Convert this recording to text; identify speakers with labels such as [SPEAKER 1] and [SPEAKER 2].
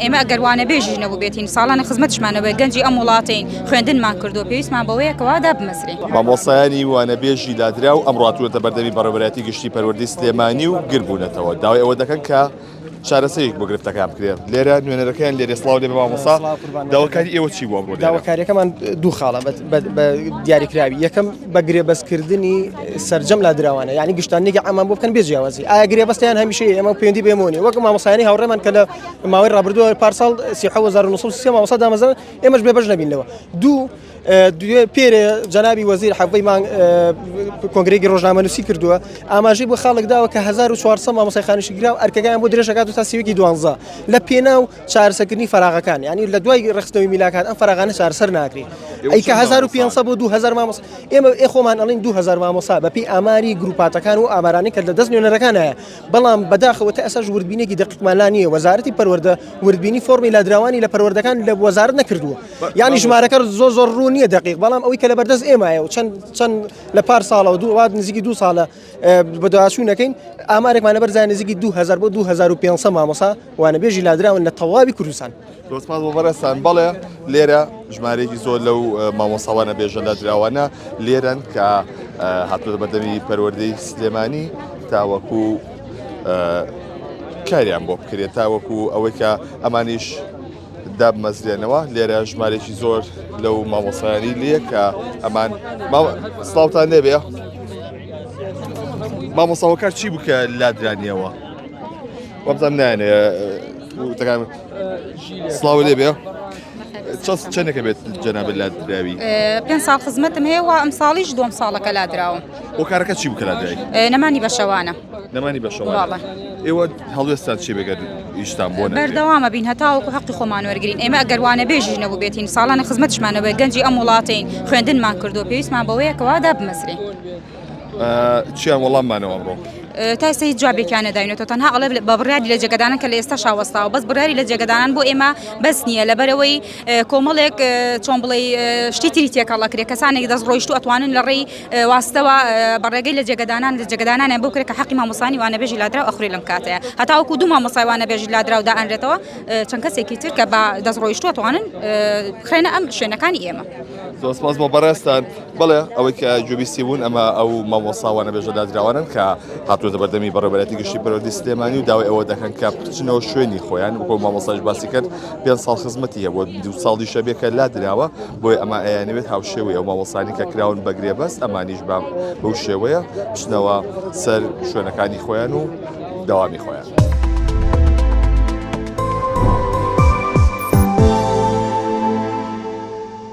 [SPEAKER 1] ئێمە ئەگەر وانە بێژی نەبوو بێتین ساڵانە خزمەتشمانەوە گەنجی ئەم وڵاتین خوێندنمان کردو پێویستمان بەوەیەکەوە دابمەسرین.
[SPEAKER 2] مامۆستایانی وانە بێژی دادرا و ئەم ڕاتووەتە بەردەمی بەڕێوەبەرەتی گشتی پەروەردەی سلێمانی و گربوونەتەوە داوای ئەوە دەکەن کە چارەسەرێک بۆ گرفتەکان بکرێت. لێرە نوێنەرەکەیان لێرە سڵاو لێ بە مامۆستا داواکاری ئێوە چی بووە بۆ لێرە؟
[SPEAKER 3] داواکاریەکەمان دوو خاڵە بە دیاریکراوی یەکەم بە گرێبەستکردنی سەرجەم لا دراوانە یعنی گشتانێکی ئەمان بۆ بکەن بێجیاوازی ئایا گرێبەستیان هەمیشەیە ئێمە پەیوەندی بێمونی وەک مامۆستایانی هاوڕێمان کە لە ماوەی ڕابردووە پارساڵ 3930 مامۆستا دامەزراون ئێمەش بێبەش نەبینەوە. دوو پێرە جەنابی وەزیر حەڤەیمان کۆنگرێکی ڕۆژنامەنووسی کردووە ئاماژەی بۆ خاڵک داوە کە 1400 مامۆستای خانوشیگرا و ئەرکەکەیان بۆ درێژەکات و تا سیوەکی 12 لە پێناو چارەسەرکردنی فەراغەکان یعنی لە دوای ڕخستنەوەی میلاکات ئەم فەراغانە چارەسەر ناکرێت ئەیکە 1500 بۆ 2000 مامۆستا ئێمە خۆمان ئەڵین 2000 مامۆستا بەپێی ئاماری گروپاتەکان و ئامارانی کە لە دەست نوێنەرەکان هەیە بەڵام بەداخەوە تا ئەساش وردبینێکی دقیقمان لا نییە وەزارەتی پەروەردە وردبینی فۆرمی لادراوانی لە پەروەردەکان لە وەزارەت نەکردووە یعنی ژمارەکە زۆر ڕوو نییە دقیق بەڵام ئەوەی کە لە بەردەست ئێمایە و چەند لە پار ساڵە و دووات نزیکی 2 ساڵە بەداچوونەکەین ئامارێکمانە بەرزای نزیکی 2000 بۆ 2500 مامۆستا وانە بێژی لادراون لە تەواوی کوردستان.
[SPEAKER 2] دۆستمان بۆ بەڕێستان بەڵێ لێرە ژمارەیەکی زۆر لەو مامۆستاوانە بێژە لادراوانە لێرەن کە هاتووە بەردەمی پەروەردەی سلێمانی تاوەکو کاریان بۆ بکرێت تاوەکو ئەوەی کە ئەمانیش دابمەزرێنەوە لێرە ژمارێکی زۆر لەو مامۆستایانی لێ کە ئەمان سڵاوتان لێبێ مامۆستاوەکار چی بوو کە لادرانیەوە وەبزانم نایەنێ سڵاو لێبێ چەندێکە بێت جەنابەت لادراوی؟
[SPEAKER 1] 5 ساڵ خزمەتم هەیە و ئەم ساڵیش 2 ساڵەکە لادراوم.
[SPEAKER 2] بۆ کارەکە چی بوو کە لادرایی؟
[SPEAKER 1] نەمانی بەشەوانە.
[SPEAKER 2] نەمانی بەشەوانە. ئێوە هەڵوێستان چی بێگەر ئیشتان بۆ نەکرێت؟
[SPEAKER 1] بەردەوامە بین هەتاوەکو حەقی خۆمان وەرگرین ئێمە ئەگەر وانە بێژی نەبوو بێتین ساڵانە خزمەتشمانەوە گەنجی ئەم وڵاتین خوێندنمان کردو پێویستمان بەوەیەکەوە دابمەسرین.
[SPEAKER 2] چیان وەڵاممانەوە ئەمڕۆ؟
[SPEAKER 1] تا ئێستا هیچ جوابێکیان نەداوینەوە تەنها ئەڵێ بە بڕیاری لە جێگەدانان کە لە ئێستا شاوەستاوە بەس بڕیاری لە جێگەدانان بۆ ئێمە بەس نییە لەبەرەوەی کۆمەڵێک چۆن بڵێ شتی تری تێکەڵەکرێت کەسانێک دەست ڕۆیشت و ئەتوانن لە ڕێی واستەوە بەڕێگەی لە جێگەدانان بۆ کرێت کە حەقی مامۆستانی وانە بێژی لادرا و ئەخوێ لەم کاتەیە هەتاوەکو دوو مامۆستای وانە بێژی لادرا و دائەنرێتەوە چەند کەسێکی تر کە بە دەست ڕۆیشت و ئەتوانن بخرێنە ئەم شوێنەکانی ئێمە.
[SPEAKER 2] زۆر سپاس بۆ بەڕێستان بڵێ ئەوەی کە جوبیستی بوون ئەمە ئەو مامۆستاوانە بێژە لادراوانن کە هاتووەتە بەردەمی بەڕێوەبەرەتی گشتی پەروەردەی سلێمانی و داوای ئەوە دەکەن کە بچنەوە شوێنی خۆیان وەکو مامۆستاش باسی کرد 5 ساڵ خزمەتی هەیە بۆ 2 ساڵی شەبێ کە لادراوە بۆی ئەمە ئەیانەوێت هاوشێوەی ئەو مامۆستانی کە کراون بە گرێبەست ئەمانیش بەو شێوەیە بچنەوە سەر شوێنەکانی خۆیان و داوامی خۆیان.